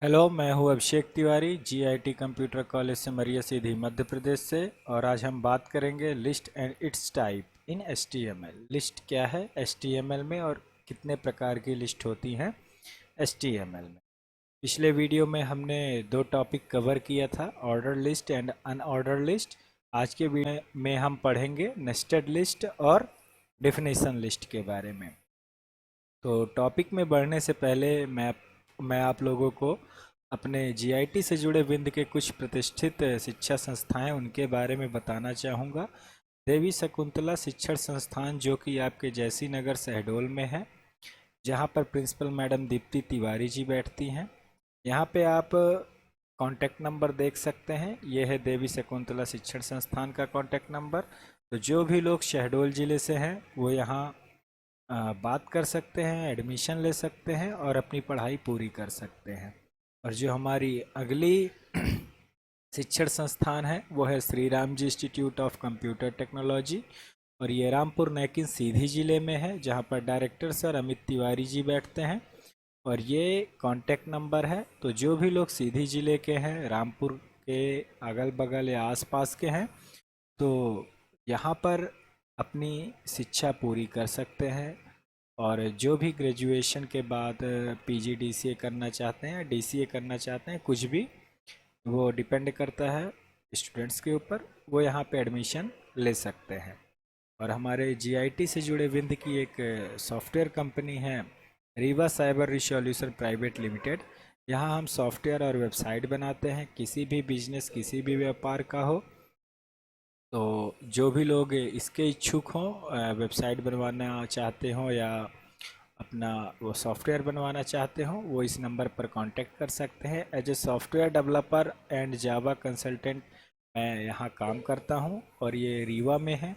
Hello, मैं हूँ Abhishek Tiwari GIT computer college से मरिया सीधी मध्य प्रदेश से। और आज हम बात करेंगे list and it's type in HTML. List क्या है एचटीएमएल में और कितने प्रकार की लिस्ट होती हैं एचटीएमएल में। पिछले वीडियो में हमने दो टॉपिक कवर किया था, order list and unordered list. आज के वीडियो में हम पढ़ेंगे नेस्टेड लिस्ट और डेफिनेशन लिस्ट के बारे में। तो टॉपिक में बढ़ने से पहले मैं आप लोगों को अपने जीआईटी से जुड़े विंध्य के कुछ प्रतिष्ठित शिक्षा संस्थाएं उनके बारे में बताना चाहूँगा। देवी शकुंतला शिक्षण संस्थान, जो कि आपके जयसी नगर शहडोल में है, जहाँ पर प्रिंसिपल मैडम दीप्ति तिवारी जी बैठती हैं। यहाँ पे आप कॉन्टैक्ट नंबर देख सकते हैं, ये है देवी शकुंतला शिक्षण संस्थान का कॉन्टैक्ट नंबर। तो जो भी लोग शहडोल ज़िले से हैं वो यहाँ बात कर सकते हैं, एडमिशन ले सकते हैं और अपनी पढ़ाई पूरी कर सकते हैं। और जो हमारी अगली शिक्षण संस्थान है वो है Shri Ram ji institute of computer technology, और ये रामपुर नैकिन सीधी ज़िले में है, जहाँ पर डायरेक्टर सर अमित तिवारी जी बैठते हैं। और ये कॉन्टैक्ट नंबर है। तो जो भी लोग सीधी ज़िले के हैं, रामपुर के अगल बगल या आसपास के हैं, तो यहाँ पर अपनी शिक्षा पूरी कर सकते हैं। और जो भी ग्रेजुएशन के बाद पीजी डीसीए करना चाहते हैं, डीसीए करना चाहते हैं, कुछ भी, वो डिपेंड करता है स्टूडेंट्स के ऊपर, वो यहाँ पे एडमिशन ले सकते हैं। और हमारे जीआईटी से जुड़े विंध्य की एक सॉफ्टवेयर कंपनी है, Rewa cyber resolution private limited. यहाँ हम सॉफ्टवेयर और वेबसाइट बनाते हैं, किसी भी बिजनेस, किसी भी व्यापार का हो। तो जो भी लोग इसके इच्छुक हों, वेबसाइट बनवाना चाहते हों या अपना वो सॉफ्टवेयर बनवाना चाहते हों, वो इस नंबर पर कांटेक्ट कर सकते हैं। As a software developer and Java consultant मैं यहाँ काम करता हूँ, और ये रीवा में है,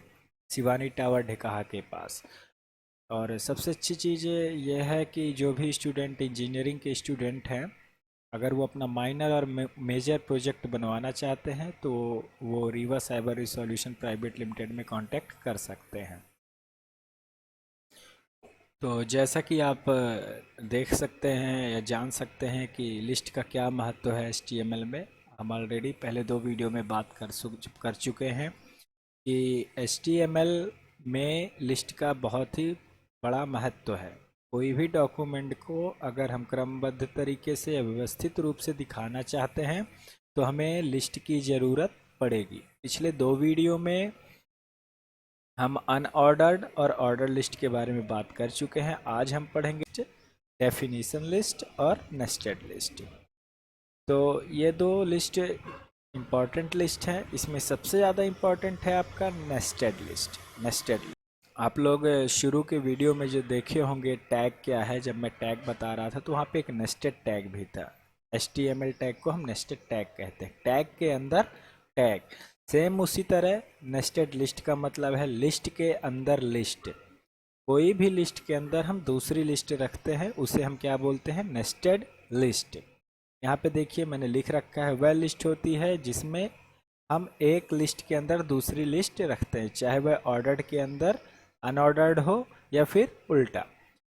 शिवानी टावर ढिकाहा के पास। और सबसे अच्छी चीज़ ये है कि जो भी स्टूडेंट इंजीनियरिंग के स्टूडेंट हैं, अगर वो अपना माइनर और मेजर प्रोजेक्ट बनवाना चाहते हैं, तो वो Rewa cyber resolution private limited में कांटेक्ट कर सकते हैं। तो जैसा कि आप देख सकते हैं या जान सकते हैं कि लिस्ट का क्या महत्व है एचटीएमएल में। हम ऑलरेडी पहले दो वीडियो में बात कर चुके हैं कि एचटीएमएल में लिस्ट का बहुत ही बड़ा महत्व है। कोई भी डॉक्यूमेंट को अगर हम क्रमबद्ध तरीके से या व्यवस्थित रूप से दिखाना चाहते हैं, तो हमें लिस्ट की ज़रूरत पड़ेगी। पिछले दो वीडियो में हम अनऑर्डर्ड और ऑर्डर लिस्ट के बारे में बात कर चुके हैं। आज हम पढ़ेंगे डेफिनेशन लिस्ट और नेस्टेड लिस्ट। तो ये दो लिस्ट इम्पॉर्टेंट लिस्ट है। इसमें सबसे ज़्यादा इम्पॉर्टेंट है आपका नेस्टेड लिस्ट। आप लोग शुरू के वीडियो में जो देखे होंगे टैग क्या है, जब मैं टैग बता रहा था तो वहाँ पे एक नेस्टेड टैग भी था। HTML टैग को हम नेस्टेड टैग कहते हैं, टैग के अंदर टैग। सेम उसी तरह नेस्टेड लिस्ट का मतलब है लिस्ट के अंदर लिस्ट। कोई भी लिस्ट के अंदर हम दूसरी लिस्ट रखते हैं, उसे हम क्या बोलते हैं, नेस्टेड लिस्ट। यहाँ पे देखिए मैंने लिख रखा है, वह लिस्ट होती है जिसमें हम एक लिस्ट के अंदर दूसरी लिस्ट रखते हैं, चाहे वह ऑर्डर्ड के अंदर अनऑर्डर्ड हो या फिर उल्टा।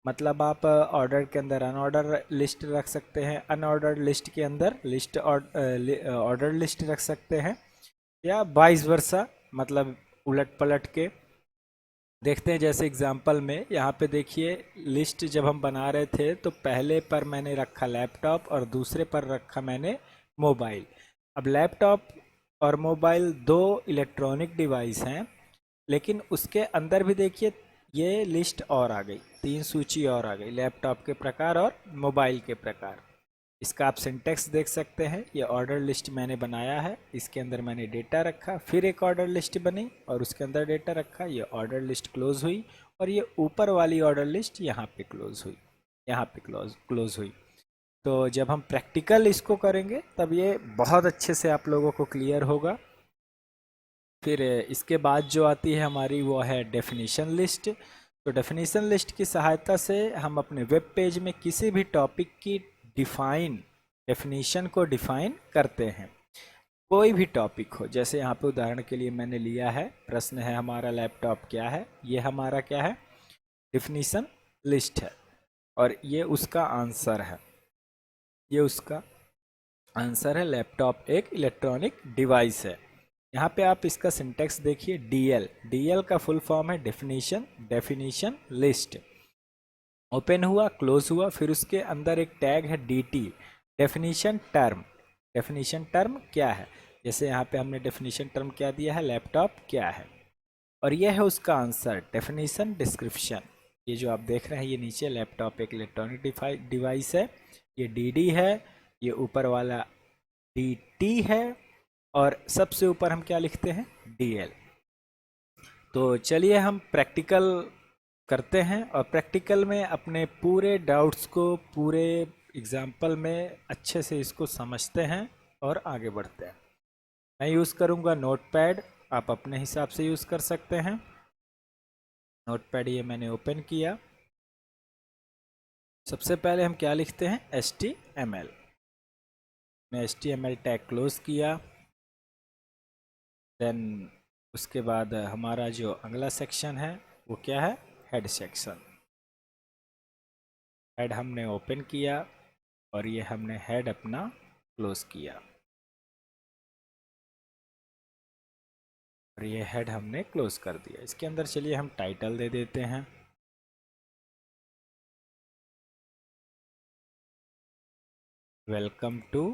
मतलब आप ऑर्डर के अंदर अनऑर्डर लिस्ट रख सकते हैं, अनऑर्डर्ड लिस्ट के अंदर लिस्ट ऑर्डर लिस्ट रख सकते हैं, या वाइस वर्सा, मतलब उलट पलट के। देखते हैं जैसे एग्जांपल में यहाँ पे देखिए, लिस्ट जब हम बना रहे थे तो पहले पर मैंने रखा लैपटॉप और दूसरे पर रखा मैंने मोबाइल। अब लैपटॉप और मोबाइल दो इलेक्ट्रॉनिक डिवाइस हैं, लेकिन उसके अंदर भी देखिए ये लिस्ट और आ गई, तीन सूची और आ गई, लैपटॉप के प्रकार और मोबाइल के प्रकार। इसका आप सिंटेक्स देख सकते हैं। ये ऑर्डर लिस्ट मैंने बनाया है, इसके अंदर मैंने डेटा रखा, फिर एक ऑर्डर लिस्ट बनी और उसके अंदर डेटा रखा, ये ऑर्डर लिस्ट क्लोज हुई, और ये ऊपर वाली ऑर्डर लिस्ट यहाँ पे क्लोज हुई, यहाँ पे क्लोज हुई। तो जब हम प्रैक्टिकल इसको करेंगे तब ये बहुत अच्छे से आप लोगों को क्लियर होगा। फिर इसके बाद जो आती है हमारी, वो है डेफिनेशन लिस्ट। तो डेफिनेशन लिस्ट की सहायता से हम अपने वेब पेज में किसी भी टॉपिक की डेफिनेशन को डिफाइन करते हैं। कोई भी टॉपिक हो, जैसे यहाँ पे उदाहरण के लिए मैंने लिया है, प्रश्न है हमारा लैपटॉप क्या है, ये हमारा क्या है, डेफिनेशन लिस्ट है, और ये उसका आंसर है, ये उसका आंसर है लैपटॉप एक इलेक्ट्रॉनिक डिवाइस है। यहाँ पे आप इसका सिंटेक्स देखिए, डीएल, डीएल का फुल फॉर्म है डेफिनेशन, डेफिनेशन लिस्ट। ओपन हुआ, क्लोज हुआ, फिर उसके अंदर एक टैग है DT, definition term. Definition term क्या है? जैसे यहाँ पे हमने डेफिनेशन टर्म क्या दिया है, लैपटॉप क्या है, और यह है उसका आंसर डेफिनेशन डिस्क्रिप्शन। ये जो आप देख रहे हैं ये नीचे, लैपटॉप एक इलेक्ट्रॉनिक डिवाइस है, ये डीडी है, ये ऊपर वाला डीटी है, और सबसे ऊपर हम क्या लिखते हैं, डीएल। तो चलिए हम प्रैक्टिकल करते हैं, और प्रैक्टिकल में अपने पूरे डाउट्स को पूरे एग्जाम्पल में अच्छे से इसको समझते हैं और आगे बढ़ते हैं। मैं यूज़ करूँगा नोटपैड, आप अपने हिसाब से यूज़ कर सकते हैं। नोटपैड ये मैंने ओपन किया। सबसे पहले हम क्या लिखते हैं, HTML। मैं HTML टैग क्लोज किया। देन उसके बाद हमारा जो अगला सेक्शन है वो क्या है, हेड सेक्शन। हेड हमने ओपन किया और ये हमने हेड अपना क्लोज किया, और ये हेड हमने क्लोज कर दिया। इसके अंदर चलिए हम टाइटल दे देते हैं, welcome to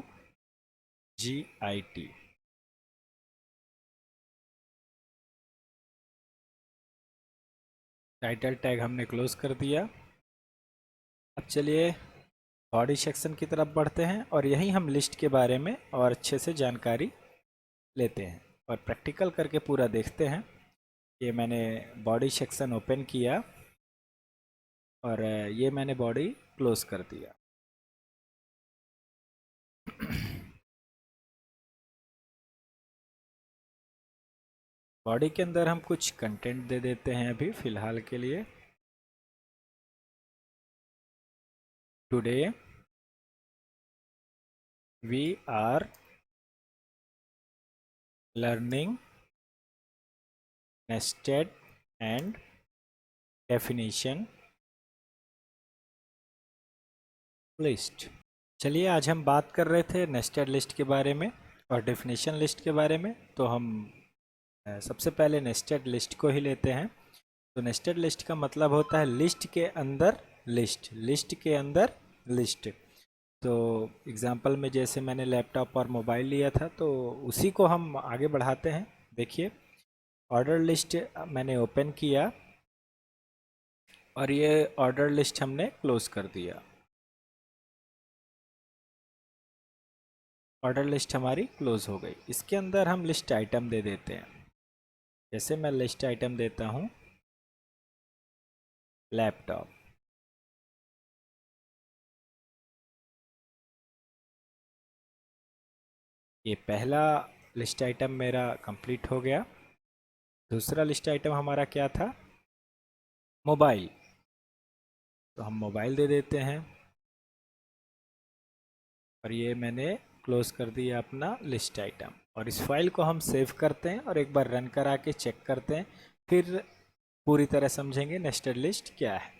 GIT। Title tag हमने क्लोज कर दिया। अब चलिए बॉडी सेक्शन की तरफ बढ़ते हैं, और यहीं हम लिस्ट के बारे में और अच्छे से जानकारी लेते हैं और प्रैक्टिकल करके पूरा देखते हैं। ये मैंने बॉडी सेक्शन ओपन किया और ये मैंने बॉडी क्लोज कर दिया। बॉडी के अंदर हम कुछ कंटेंट दे देते हैं अभी फ़िलहाल के लिए। Today we are learning nested and definition list. चलिए आज हम बात कर रहे थे नेस्टेड लिस्ट के बारे में और डेफिनेशन लिस्ट के बारे में, तो हम सबसे पहले नेस्टेड लिस्ट को ही लेते हैं। तो नेस्टेड लिस्ट का मतलब होता है लिस्ट के अंदर लिस्ट, लिस्ट के अंदर लिस्ट। तो एग्जांपल में जैसे मैंने लैपटॉप और मोबाइल लिया था, तो उसी को हम आगे बढ़ाते हैं। देखिए ऑर्डर लिस्ट मैंने ओपन किया और ये ऑर्डर लिस्ट हमने क्लोज कर दिया। ऑर्डर लिस्ट हमारी क्लोज हो गई। इसके अंदर हम लिस्ट आइटम दे देते हैं। जैसे मैं लिस्ट आइटम देता हूँ लैपटॉप, ये पहला लिस्ट आइटम मेरा कंप्लीट हो गया। दूसरा लिस्ट आइटम हमारा क्या था, मोबाइल, तो हम मोबाइल दे देते हैं और ये मैंने क्लोज कर दिया अपना लिस्ट आइटम। और इस फाइल को हम सेव करते हैं और एक बार रन करा के चेक करते हैं, फिर पूरी तरह समझेंगे नेस्टेड लिस्ट क्या है।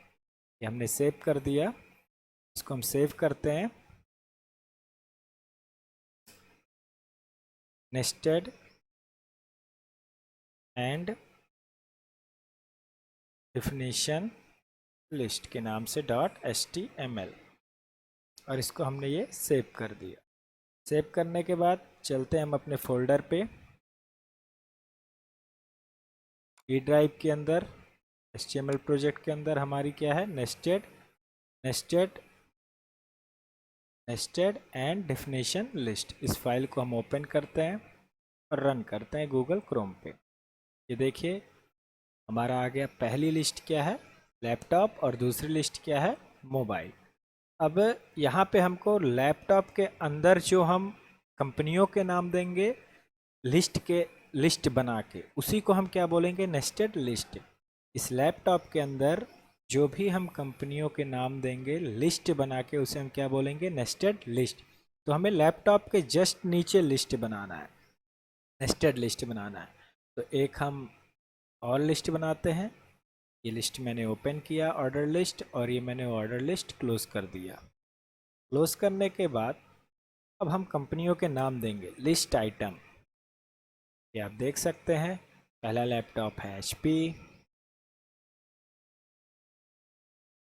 ये हमने सेव कर दिया, इसको हम सेव करते हैं। नेस्टेड एंड डेफिनेशन लिस्ट के नाम से .html, और इसको हमने ये सेव कर दिया। सेव करने के बाद चलते हैं हम अपने फोल्डर पे। ई ड्राइव के अंदर HTML प्रोजेक्ट के अंदर हमारी क्या है, nested nested nested and definition list. इस फाइल को हम ओपन करते हैं और रन करते हैं गूगल क्रोम पे। ये देखिए हमारा आ गया, पहली लिस्ट क्या है, लैपटॉप, और दूसरी लिस्ट क्या है, मोबाइल। अब यहाँ पे हमको लैपटॉप के अंदर जो हम कंपनियों के नाम देंगे लिस्ट बना के, उसी को हम क्या बोलेंगे, नेस्टेड लिस्ट। इस लैपटॉप के अंदर जो भी हम कंपनियों के नाम देंगे लिस्ट बना के, उसे हम क्या बोलेंगे, नेस्टेड लिस्ट। तो हमें लैपटॉप के जस्ट नीचे लिस्ट बनाना है, नेस्टेड लिस्ट बनाना है। तो एक हम और लिस्ट बनाते हैं। ये लिस्ट मैंने ओपन किया ऑर्डर लिस्ट, और ये मैंने ऑर्डर लिस्ट क्लोज कर दिया। क्लोज करने के बाद अब हम कंपनियों के नाम देंगे। लिस्ट आइटम, ये आप देख सकते हैं। पहला लैपटॉप है HP,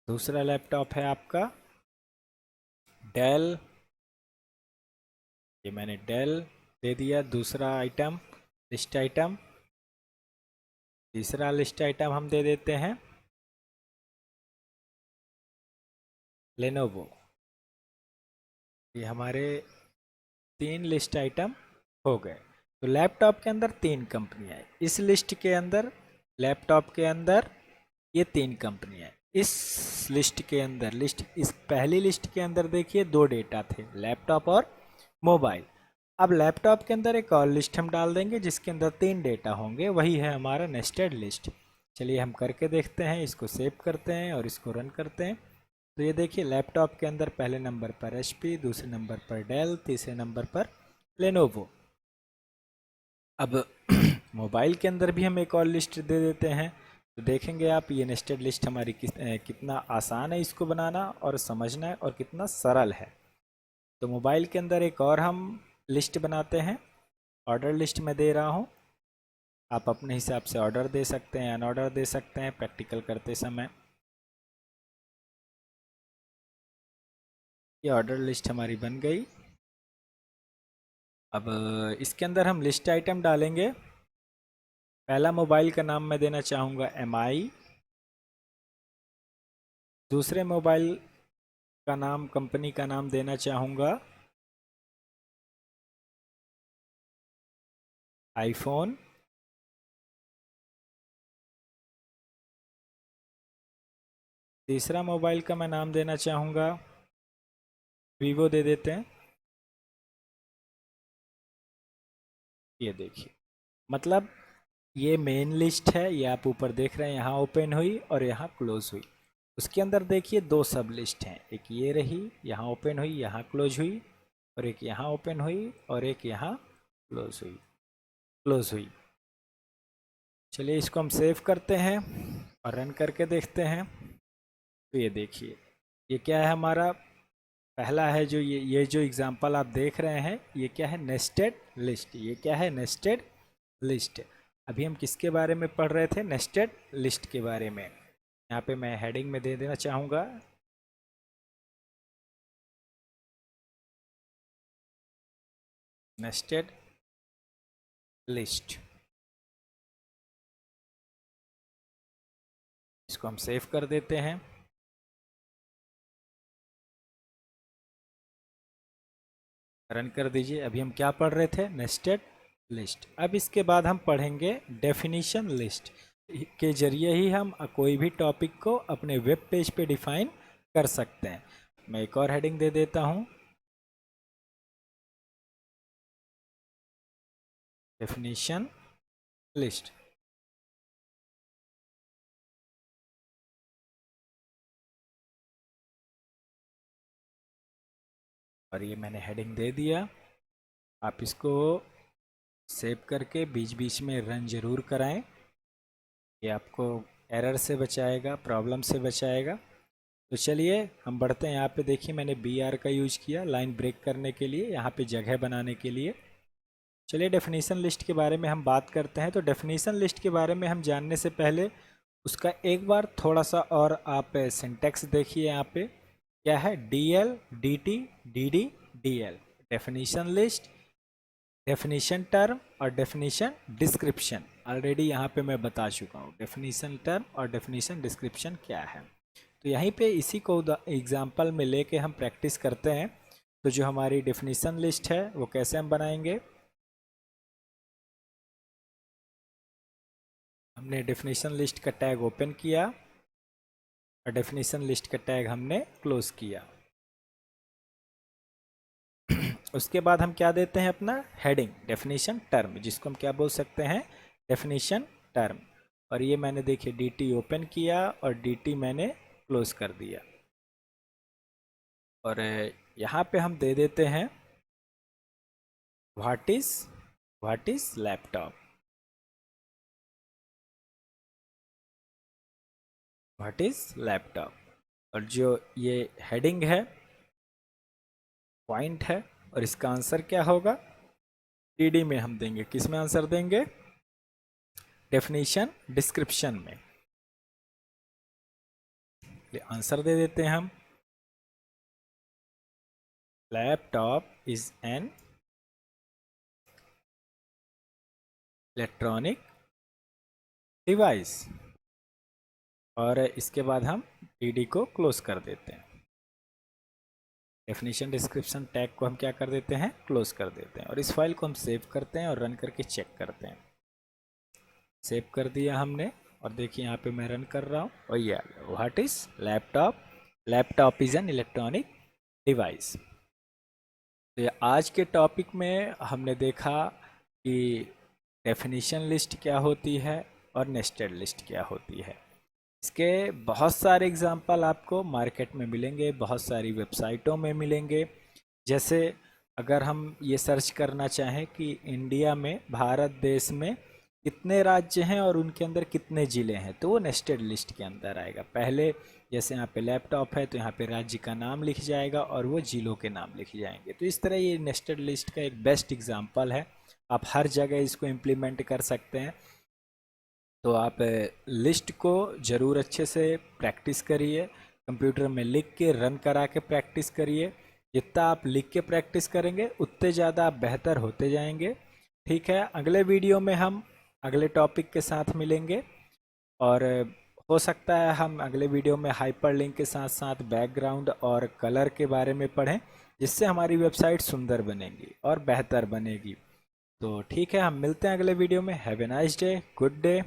दूसरा लैपटॉप है आपका डेल, ये मैंने डेल दे दिया दूसरा आइटम, लिस्ट आइटम। तीसरा लिस्ट आइटम हम दे देते हैं लेनोवो। ये हमारे 3 लिस्ट आइटम हो गए। तो लैपटॉप के अंदर 3 कंपनियां हैं। इस लिस्ट के अंदर, लैपटॉप के अंदर ये 3 कंपनियां हैं। इस लिस्ट के अंदर, इस पहली लिस्ट के अंदर देखिए 2 डेटा थे, लैपटॉप और मोबाइल। अब लैपटॉप के अंदर एक और लिस्ट हम डाल देंगे जिसके अंदर 3 डेटा होंगे, वही है हमारा नेस्टेड लिस्ट। चलिए हम करके देखते हैं, इसको सेव करते हैं और इसको रन करते हैं। तो ये देखिए लैपटॉप के अंदर पहले नंबर पर HP, दूसरे नंबर पर डेल, तीसरे नंबर पर लेनोवो। अब मोबाइल के अंदर भी हम एक और लिस्ट दे देते हैं। तो देखेंगे आप ये नेस्टेड लिस्ट हमारी कितना आसान है इसको बनाना और समझना है, और कितना सरल है। तो मोबाइल के अंदर एक और हम लिस्ट बनाते हैं। ऑर्डर लिस्ट में दे रहा हूँ, आप अपने हिसाब से ऑर्डर दे सकते हैं, अनऑर्डर दे सकते हैं प्रैक्टिकल करते समय। ये ऑर्डर लिस्ट हमारी बन गई। अब इसके अंदर हम लिस्ट आइटम डालेंगे। पहला मोबाइल का नाम मैं देना चाहूँगा MI, दूसरे मोबाइल का नाम, कंपनी का नाम देना चाहूँगा आईफोन, तीसरा मोबाइल का मैं नाम देना चाहूँगा वीवो दे देते हैं। ये देखिए, मतलब ये मेन लिस्ट है, ये आप ऊपर देख रहे हैं, यहाँ ओपन हुई और यहाँ क्लोज हुई। उसके अंदर देखिए 2 सब लिस्ट हैं, एक ये रही, यहाँ ओपन हुई, यहाँ क्लोज हुई, और एक यहाँ ओपन हुई और एक यहाँ क्लोज हुई। चलिए इसको हम सेव करते हैं और रन करके देखते हैं। तो ये देखिए, ये क्या है हमारा पहला है, जो ये जो एग्जांपल आप देख रहे हैं, ये क्या है, नेस्टेड लिस्ट। ये क्या है, नेस्टेड लिस्ट। अभी हम किसके बारे में पढ़ रहे थे, नेस्टेड लिस्ट के बारे में। यहाँ पे मैं हेडिंग में दे देना चाहूँगा नेस्टेड लिस्ट। इसको हम सेव कर देते हैं, रन कर दीजिए। अभी हम क्या पढ़ रहे थे, नेस्टेड लिस्ट। अब इसके बाद हम पढ़ेंगे डेफिनेशन लिस्ट के जरिए ही हम कोई भी टॉपिक को अपने वेब पेज पे डिफाइन कर सकते हैं। मैं एक और हेडिंग दे देता हूँ, डेफिनेशन लिस्ट। और ये मैंने हेडिंग दे दिया। आप इसको सेव करके बीच बीच में रन ज़रूर कराएं, ये आपको एरर से बचाएगा, प्रॉब्लम से बचाएगा। तो चलिए हम बढ़ते हैं। यहाँ पे देखिए मैंने BR का यूज किया लाइन ब्रेक करने के लिए, यहाँ पे जगह बनाने के लिए। चलिए डेफिनेशन लिस्ट के बारे में हम बात करते हैं। तो डेफिनेशन लिस्ट के बारे में हम जानने से पहले उसका एक बार थोड़ा सा और आप सिंटैक्स देखिए। यहाँ पे क्या है, DL, DT, DD, DL। Definition list, definition term और डेफिनेशन डिस्क्रिप्शन। ऑलरेडी यहाँ पे मैं बता चुका हूँ डेफिनेशन टर्म और डेफिनेशन डिस्क्रिप्शन क्या है। तो यहीं पे इसी को एग्जांपल में लेके हम प्रैक्टिस करते हैं। तो जो हमारी डेफिनेशन लिस्ट है वो कैसे हम बनाएंगे। हमने डेफिनेशन लिस्ट का टैग ओपन किया और डेफिनेशन लिस्ट का टैग हमने क्लोज किया। उसके बाद हम क्या देते हैं, अपना हेडिंग डेफिनेशन टर्म, जिसको हम क्या बोल सकते हैं, डेफिनेशन टर्म। और ये मैंने देखिए DT ओपन किया और DT मैंने क्लोज कर दिया। और यहाँ पे हम दे देते हैं what is laptop, what is laptop. और जो ये हेडिंग है, पॉइंट है, और इसका आंसर क्या होगा, टीडी में हम देंगे। किस में आंसर देंगे, डेफिनेशन डिस्क्रिप्शन में। आंसर दे देते हैं हम, laptop is an electronic device, और इसके बाद हम टीडी को क्लोज कर देते हैं। डेफिनेशन डिस्क्रिप्शन टैग को हम क्या कर देते हैं, क्लोज कर देते हैं, और इस फाइल को हम सेव करते हैं और रन करके चेक करते हैं। सेव कर दिया हमने, और देखिए यहाँ पे मैं रन कर रहा हूँ, और ये आ गया, what is laptop, laptop is an electronic device. तो ये आज के टॉपिक में हमने देखा कि डेफिनेशन लिस्ट क्या होती है और नेस्टेड लिस्ट क्या होती है। इसके बहुत सारे एग्जाम्पल आपको मार्केट में मिलेंगे, बहुत सारी वेबसाइटों में मिलेंगे। जैसे अगर हम ये सर्च करना चाहें कि इंडिया में, भारत देश में कितने राज्य हैं और उनके अंदर कितने ज़िले हैं, तो वो नेस्टेड लिस्ट के अंदर आएगा। पहले जैसे यहाँ पे लैपटॉप है तो यहाँ पे राज्य का नाम लिख जाएगा और वो ज़िलों के नाम लिख जाएंगे। तो इस तरह ये नेस्टेड लिस्ट का एक बेस्ट एग्जाम्पल है, आप हर जगह इसको इम्प्लीमेंट कर सकते हैं। तो आप लिस्ट को ज़रूर अच्छे से प्रैक्टिस करिए, कंप्यूटर में लिख के रन करा के प्रैक्टिस करिए। जितना आप लिख के प्रैक्टिस करेंगे उतने ज़्यादा आप बेहतर होते जाएंगे। ठीक है, अगले वीडियो में हम अगले टॉपिक के साथ मिलेंगे, और हो सकता है हम अगले वीडियो में हाइपरलिंक के साथ साथ बैकग्राउंड और कलर के बारे में पढ़ें, जिससे हमारी वेबसाइट सुंदर बनेगी और बेहतर बनेगी। तो ठीक है, हम मिलते हैं अगले वीडियो में। Have a nice day, good day.